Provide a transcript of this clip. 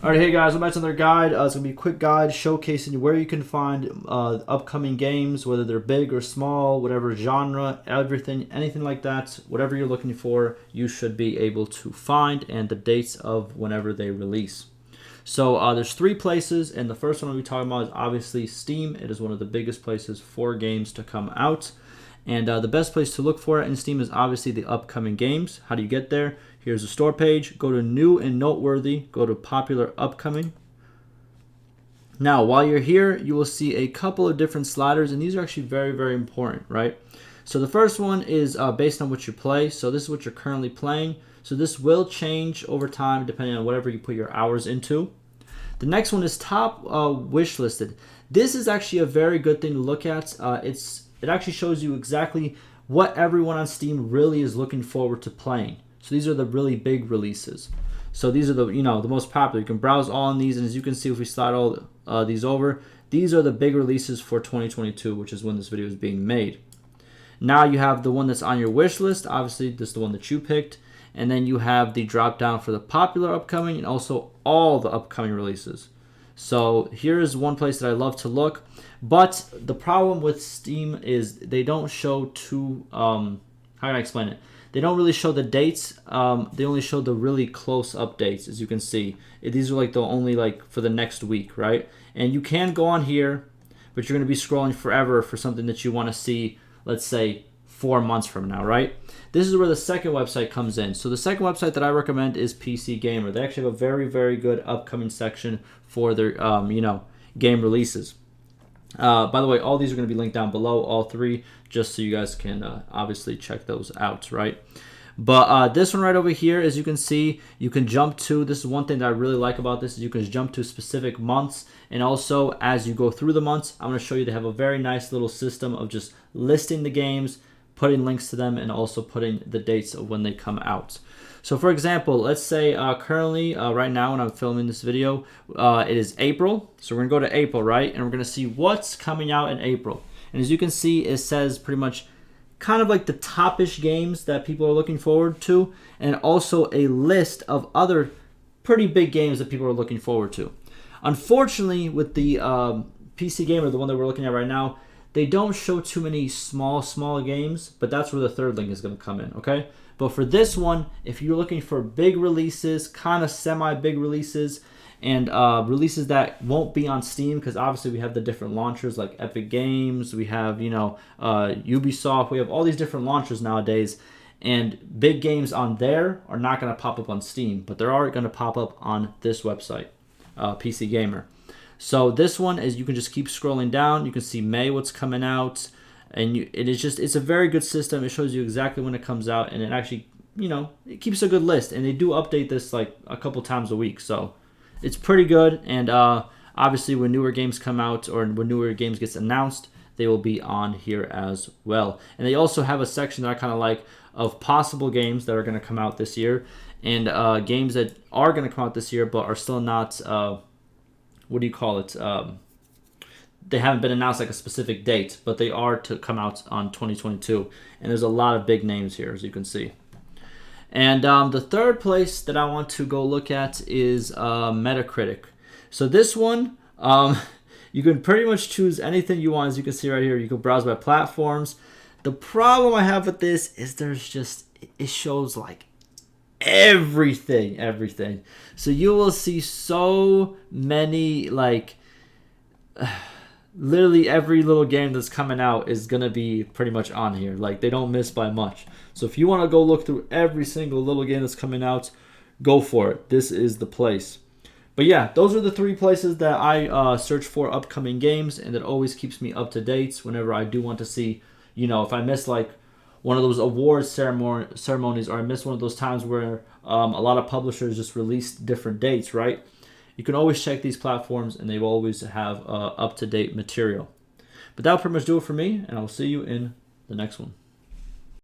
Alright, hey guys, I'm back to another guide. It's going to be a quick guide showcasing where you can find upcoming games, whether they're big or small, whatever genre, everything, anything like that, whatever you're looking for, you should be able to find, and the dates of whenever they release. So there's three places, and the first one we'll be talking about is obviously Steam. It is one of the biggest places for games to come out. And the best place to look for it in Steam is obviously the upcoming games. How do you get there? Here's the store page. Go to New and Noteworthy. Go to Popular Upcoming. Now, while you're here, you will see a couple of different sliders, and these are actually very, very important, right? So the first one is based on what you play. So this is what you're currently playing. So this will change over time depending on whatever you put your hours into. The next one is top wish listed. This is actually a very good thing to look at. It actually shows you exactly what everyone on Steam really is looking forward to playing. So these are the really big releases. So these are the the most popular. You can browse all on these, and as you can see, if we slide all these over, these are the big releases for 2022, which is when this video is being made. Now you have the one that's on your wish list. Obviously, this is the one that you picked. And then you have the drop down for the popular upcoming and also all the upcoming releases. So here's one place that I love to look. But the problem with Steam is they don't show how can I explain it? They don't really show the dates. They only show the really close updates, as you can see. These are like the only for the next week, right? And you can go on here, but you're going to be scrolling forever for something that you want to see, let's say, 4 months from now, right? This is where the second website comes in. So the second website that I recommend is PC Gamer. They actually have a very, very good upcoming section for their, game releases. By the way, all these are going to be linked down below, all three, just so you guys can obviously check those out, right? But this one right over here, as you can see, you can jump to, this is one thing that I really like about this, is you can jump to specific months. And also, as you go through the months, I'm going to show you they have a very nice little system of just listing the games, putting links to them, and also putting the dates of when they come out. So for example, let's say currently, right now when I'm filming this video, it is April. So we're going to go to April, right? And we're going to see what's coming out in April. And as you can see, it says pretty much kind of like the top-ish games that people are looking forward to, and also a list of other pretty big games that people are looking forward to. Unfortunately, with the PC Gamer, the one that we're looking at right now, they don't show too many small games, but that's where the third link is going to come in, okay? But for this one, if you're looking for big releases, kind of semi-big releases, and releases that won't be on Steam, because obviously we have the different launchers like Epic Games, we have, Ubisoft, we have all these different launchers nowadays, and big games on there are not going to pop up on Steam, but they're already going to pop up on this website, PC Gamer. So this one is, you can just keep scrolling down. You can see May what's coming out, and it's a very good system. It shows you exactly when it comes out, and it actually it keeps a good list. And they do update this like a couple times a week, so it's pretty good. And obviously, when newer games come out or when newer games gets announced, they will be on here as well. And they also have a section that I kind of like of possible games that are going to come out this year, and games that are going to come out this year but are still not. What do you call it? They haven't been announced like a specific date, but they are to come out on 2022. And there's a lot of big names here, as you can see. And the third place that I want to go look at is Metacritic. So this one, you can pretty much choose anything you want. As you can see right here, you can browse by platforms. The problem I have with this is it shows like everything. So you will see so many, literally every little game that's coming out is gonna be pretty much on here. Like, they don't miss by much. So if you want to go look through every single little game that's coming out, go for it. This is the place. But yeah, those are the three places that I search for upcoming games, and it always keeps me up to date whenever I do want to see, if I miss like one of those awards ceremonies, or I missed one of those times where a lot of publishers just released different dates, right? You can always check these platforms, and they will always have up-to-date material. But that'll pretty much do it for me, and I'll see you in the next one.